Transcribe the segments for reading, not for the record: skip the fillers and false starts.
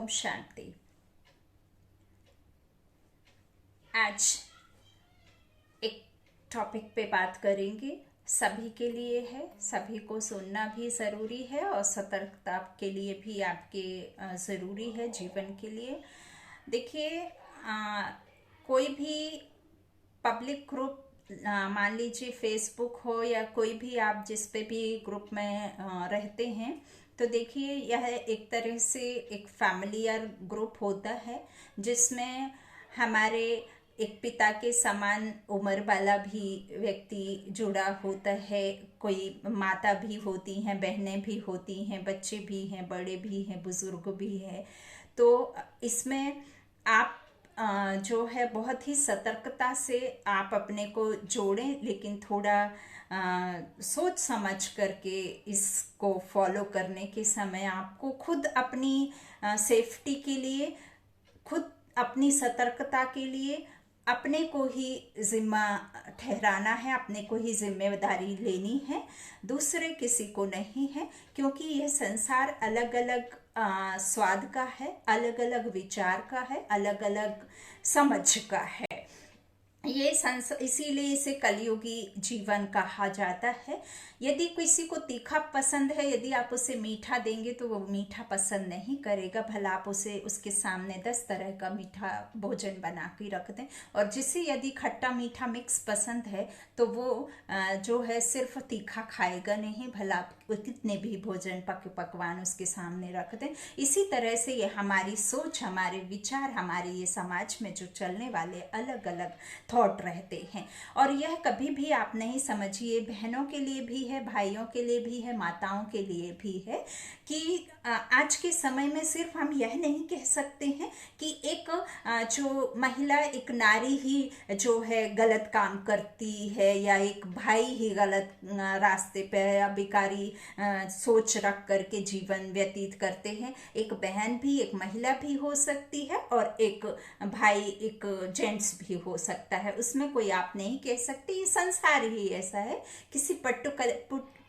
ओम शांति। आज एक टॉपिक पे बात करेंगे, सभी के लिए है, सभी को सुनना भी ज़रूरी है और सतर्कता के लिए भी आपके ज़रूरी है जीवन के लिए। देखिए, कोई भी पब्लिक ग्रुप, मान लीजिए फेसबुक हो या कोई भी आप जिस पे भी ग्रुप में रहते हैं, तो देखिए यह एक तरह से एक फैमिलियर ग्रुप होता है जिसमें हमारे एक पिता के समान उम्र वाला भी व्यक्ति जुड़ा होता है। कोई माता भी होती हैं, बहनें भी होती हैं, बच्चे भी हैं, बड़े भी हैं, बुजुर्ग भी हैं। तो इसमें आप जो है बहुत ही सतर्कता से आप अपने को जोड़ें, लेकिन थोड़ा सोच समझ करके इसको फॉलो करने के समय आपको खुद अपनी सेफ्टी के लिए, खुद अपनी सतर्कता के लिए अपने को ही जिम्मा ठहराना है, अपने को ही जिम्मेदारी लेनी है, दूसरे किसी को नहीं है। क्योंकि यह संसार अलग अलग स्वाद का है, अलग अलग विचार का है, अलग अलग समझ का है। इसीलिए इसे कलयुगी जीवन कहा जाता है। यदि किसी को तीखा पसंद है, यदि आप उसे मीठा देंगे तो वो मीठा पसंद नहीं करेगा, भला आप उसे उसके सामने 10 तरह का मीठा भोजन बना के रख दें। और जिसे यदि खट्टा मीठा मिक्स पसंद है तो वो जो है सिर्फ तीखा खाएगा नहीं, भला आप कितने भी भोजन पकवान उसके सामने रख दें। इसी तरह से ये हमारी सोच, हमारे विचार, हमारे ये समाज में जो चलने वाले अलग अलग थॉट रहते हैं। और यह कभी भी आप नहीं समझिए, बहनों के लिए भी है, भाइयों के लिए भी है, माताओं के लिए भी है, कि आज के समय में सिर्फ हम यह नहीं कह सकते हैं कि एक जो महिला, एक नारी ही जो है गलत काम करती है, या एक भाई ही गलत रास्ते पे या बेकारी सोच रख करके जीवन व्यतीत करते हैं। एक बहन भी, एक महिला भी हो सकती है, और एक भाई, एक जेंट्स भी हो सकता है। उसमें कोई आप नहीं कह सकते, ये संसार ही ऐसा है। किसी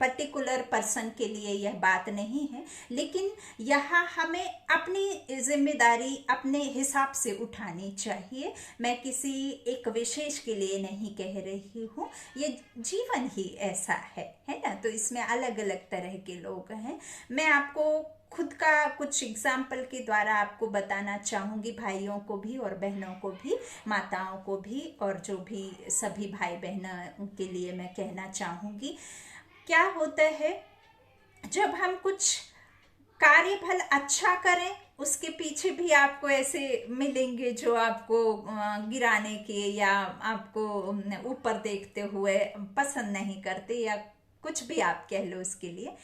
पर्टिकुलर पर्सन के लिए यह बात नहीं है, लेकिन यहाँ हमें अपनी जिम्मेदारी अपने हिसाब से उठानी चाहिए। मैं किसी एक विशेष के लिए नहीं कह रही हूँ, ये जीवन ही ऐसा है ना। तो इसमें अलग अलग तरह के लोग हैं। मैं आपको खुद का कुछ एग्जाम्पल के द्वारा आपको बताना चाहूँगी, भाइयों को भी और बहनों को भी, माताओं को भी, और जो भी सभी भाई बहनों के लिए मैं कहना चाहूँगी। क्या होता है, जब हम कुछ कार्य फल अच्छा करें, उसके पीछे भी आपको ऐसे मिलेंगे जो आपको गिराने के या आपको ऊपर देखते हुए पसंद नहीं करते, या कुछ भी आप कह लो उसके लिए।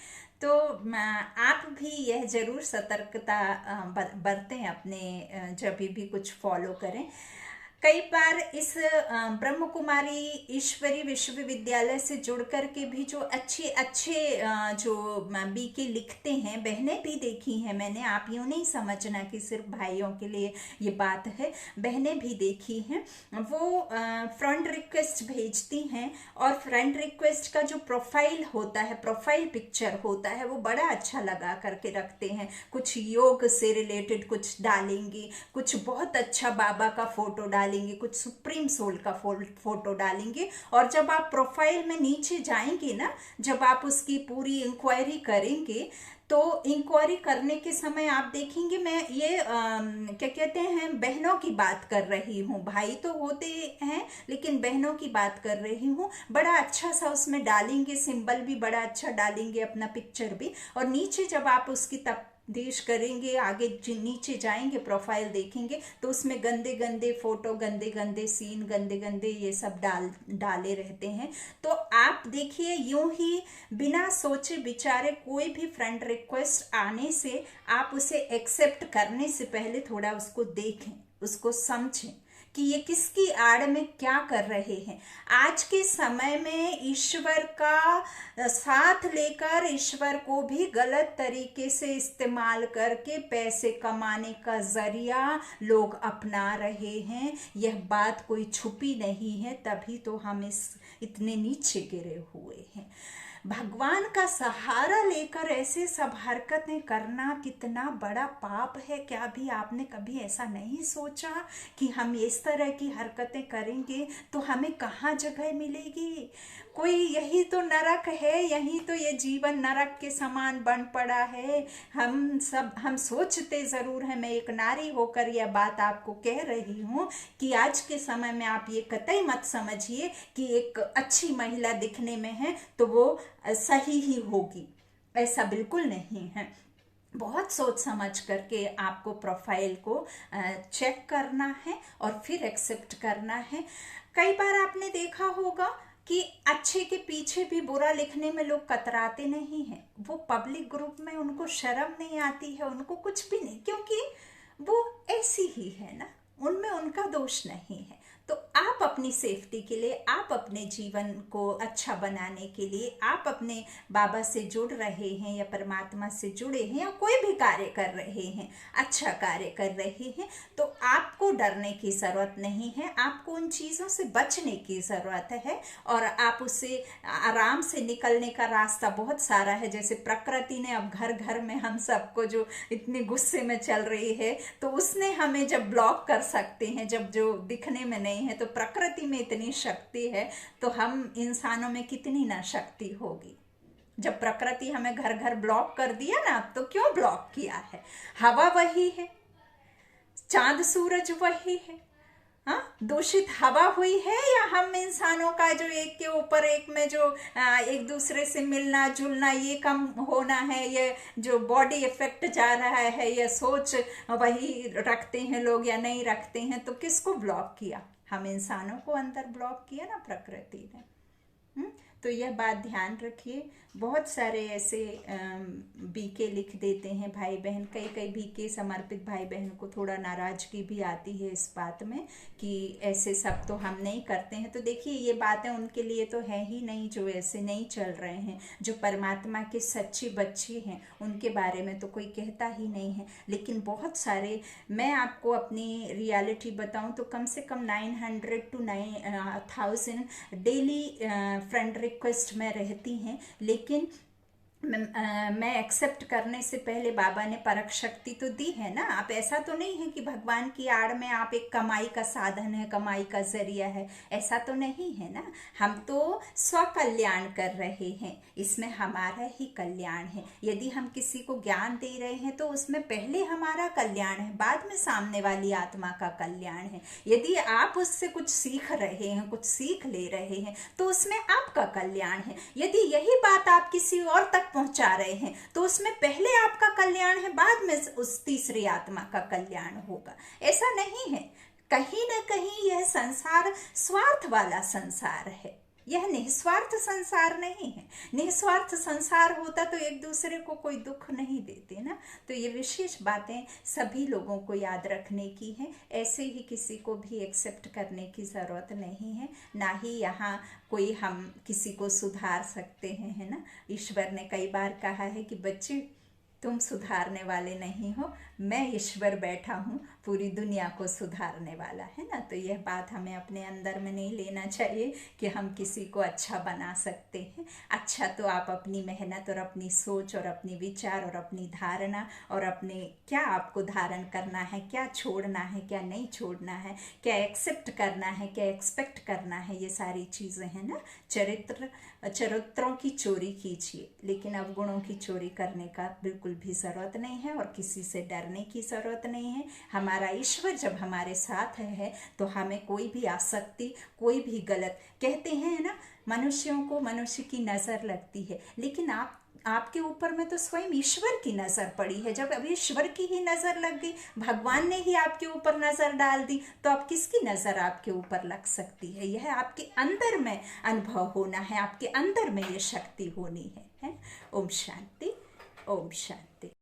तो आप भी यह जरूर सतर्कता बरतें अपने, जब भी कुछ फॉलो करें। कई बार इस ब्रह्म कुमारी ईश्वरी विश्वविद्यालय से जुड़ करके भी जो अच्छे जो बीके लिखते हैं, बहनें भी देखी हैं मैंने। आप यूँ नहीं समझना कि सिर्फ भाइयों के लिए ये बात है, बहनें भी देखी हैं। वो फ्रेंड रिक्वेस्ट भेजती हैं, और फ्रेंड रिक्वेस्ट का जो प्रोफाइल होता है, प्रोफाइल पिक्चर होता है, वो बड़ा अच्छा लगा करके रखते हैं। कुछ योग से रिलेटेड कुछ डालेंगी, कुछ बहुत अच्छा बाबा का फोटो डालेंगे, कुछ सुप्रीम सोल का फोटो डालेंगे। और जब आप प्रोफाइल में नीचे जाएंगे ना, जब आप उसकी पूरी इंक्वायरी करेंगे, तो इंक्वायरी करने के समय आप देखेंगे, मैं ये क्या कहते हैं, बहनों की बात कर रही हूँ, भाई तो होते हैं लेकिन बहनों की बात कर रही हूँ। बड़ा अच्छा सा उसमें डालेंगे, सिंबल भी बड़ा अच्छा डालेंगे, अपना पिक्चर भी। और नीचे जब आप उसकी तफ्तीश करेंगे, आगे नीचे जाएंगे, प्रोफाइल देखेंगे, तो उसमें गंदे गंदे फोटो, गंदे गंदे सीन, गंदे गंदे ये सब डाले रहते हैं। तो आप देखिए, यूं ही बिना सोचे विचारे कोई भी फ्रेंड रिक्वेस्ट आने से आप उसे एक्सेप्ट करने से पहले थोड़ा उसको देखें, उसको समझें कि ये किसकी आड़ में क्या कर रहे हैं। आज के समय में ईश्वर का साथ लेकर ईश्वर को भी गलत तरीके से इस्तेमाल करके पैसे कमाने का जरिया लोग अपना रहे हैं। यह बात कोई छुपी नहीं है, तभी तो हम इतने नीचे गिरे हुए हैं। भगवान का सहारा लेकर ऐसे सब हरकतें करना कितना बड़ा पाप है। क्या भी आपने कभी ऐसा नहीं सोचा कि हम इस तरह की हरकतें करेंगे तो हमें कहाँ जगह मिलेगी? कोई यही तो नरक है, यही तो ये जीवन नरक के समान बन पड़ा है। हम सोचते जरूर हैं। मैं एक नारी होकर यह बात आपको कह रही हूँ कि आज के समय में आप ये कतई मत समझिए कि एक अच्छी महिला दिखने में है तो वो सही ही होगी, ऐसा बिल्कुल नहीं है। बहुत सोच समझ करके आपको प्रोफाइल को चेक करना है और फिर एक्सेप्ट करना है। कई बार आपने देखा होगा कि अच्छे के पीछे भी बुरा लिखने में लोग कतराते नहीं हैं। वो पब्लिक ग्रुप में उनको शर्म नहीं आती है, उनको कुछ भी नहीं, क्योंकि वो ऐसी ही है ना, उनमें उनका दोष नहीं है। तो आप अपनी सेफ्टी के लिए, आप अपने जीवन को अच्छा बनाने के लिए, आप अपने बाबा से जुड़ रहे हैं या परमात्मा से जुड़े हैं या कोई भी कार्य कर रहे हैं, अच्छा कार्य कर रहे हैं, तो आपको डरने की ज़रूरत नहीं है। आपको उन चीज़ों से बचने की ज़रूरत है और आप उससे आराम से निकलने का रास्ता बहुत सारा है। जैसे प्रकृति ने अब घर घर में हम सबको जो इतने गुस्से में चल रही है, तो उसने हमें जब ब्लॉक कर सकते हैं, जब जो दिखने में नहीं है, तो प्रकृति में इतनी शक्ति है तो हम इंसानों में कितनी ना शक्ति होगी। जब प्रकृति हमें घर घर ब्लॉक कर दिया ना, तो क्यों ब्लॉक किया है? हवा वही है, चांद सूरज वही है, हाँ, दूषित हवा हुई है या हम इंसानों का जो एक के ऊपर एक में जो एक दूसरे से मिलना जुलना ये कम होना है, ये जो बॉडी इफेक्ट जा रहा है, ये सोच वही रखते हैं लोग या नहीं रखते हैं? तो किसको ब्लॉक किया? हम इंसानों को अंदर ब्लॉक किया ना प्रकृति ने। तो यह बात ध्यान रखिए। बहुत सारे ऐसे बीके लिख देते हैं भाई बहन, कई कई बीके समर्पित भाई बहन को थोड़ा नाराजगी भी आती है इस बात में कि ऐसे सब तो हम नहीं करते हैं। तो देखिए, ये बातें उनके लिए तो है ही नहीं जो ऐसे नहीं चल रहे हैं। जो परमात्मा के सच्ची बच्चे हैं उनके बारे में तो कोई कहता ही नहीं है। लेकिन बहुत सारे, मैं आपको अपनी रियलिटी बताऊं तो कम से कम 900 to 1000 डेली फ्रेंड रिक्वेस्ट में रहती हैं। लेकिन मैं एक्सेप्ट करने से पहले बाबा ने परख शक्ति तो दी है ना। आप ऐसा तो नहीं है कि भगवान की आड़ में आप एक कमाई का साधन है, कमाई का जरिया है, ऐसा तो नहीं है ना। हम तो स्वकल्याण कर रहे हैं, इसमें हमारा ही कल्याण है। यदि हम किसी को ज्ञान दे रहे हैं तो उसमें पहले हमारा कल्याण है, बाद में सामने वाली आत्मा का कल्याण है। यदि आप उससे कुछ सीख रहे हैं, कुछ सीख ले रहे हैं, तो उसमें आपका कल्याण है। यदि यही बात आप किसी और तक पहुंचा रहे हैं तो उसमें पहले आपका कल्याण है, बाद में उस तीसरी आत्मा का कल्याण होगा। ऐसा नहीं है। कहीं ना कहीं यह संसार स्वार्थ वाला संसार है, यह निस्वार्थ संसार नहीं है। निस्वार्थ संसार होता तो एक दूसरे को कोई दुख नहीं देते ना। तो ये विशेष बातें सभी लोगों को याद रखने की है। ऐसे ही किसी को भी एक्सेप्ट करने की ज़रूरत नहीं है, ना ही यहाँ कोई हम किसी को सुधार सकते हैं, है ना। ईश्वर ने कई बार कहा है कि बच्चे, तुम सुधारने वाले नहीं हो, मैं ईश्वर बैठा हूँ पूरी दुनिया को सुधारने वाला, है ना। तो यह बात हमें अपने अंदर में नहीं लेना चाहिए कि हम किसी को अच्छा बना सकते हैं। अच्छा तो आप अपनी मेहनत और अपनी सोच और अपनी विचार और अपनी धारणा और अपने क्या आपको धारण करना है, क्या छोड़ना है, क्या नहीं छोड़ना है, क्या एक्सेप्ट करना है, क्या एक्सपेक्ट करना है, ये सारी चीज़ें हैं ना। चरित्रों की चोरी कीजिए, लेकिन अवगुणों की चोरी करने का बिल्कुल भी ज़रूरत नहीं है और किसी से डरने की ज़रूरत नहीं है। हमारा ईश्वर जब हमारे साथ है तो हमें कोई भी आसक्ति, कोई भी गलत, कहते हैं ना, मनुष्यों को मनुष्य की नज़र लगती है, लेकिन आपके ऊपर में तो स्वयं ईश्वर की नज़र पड़ी है। जब अब ईश्वर की ही नज़र लग गई, भगवान ने ही आपके ऊपर नज़र डाल दी, तो अब किसकी नज़र आपके ऊपर लग सकती है? यह आपके अंदर में अनुभव होना है, आपके अंदर में ये शक्ति होनी है। ओम शांति, ओम शांति।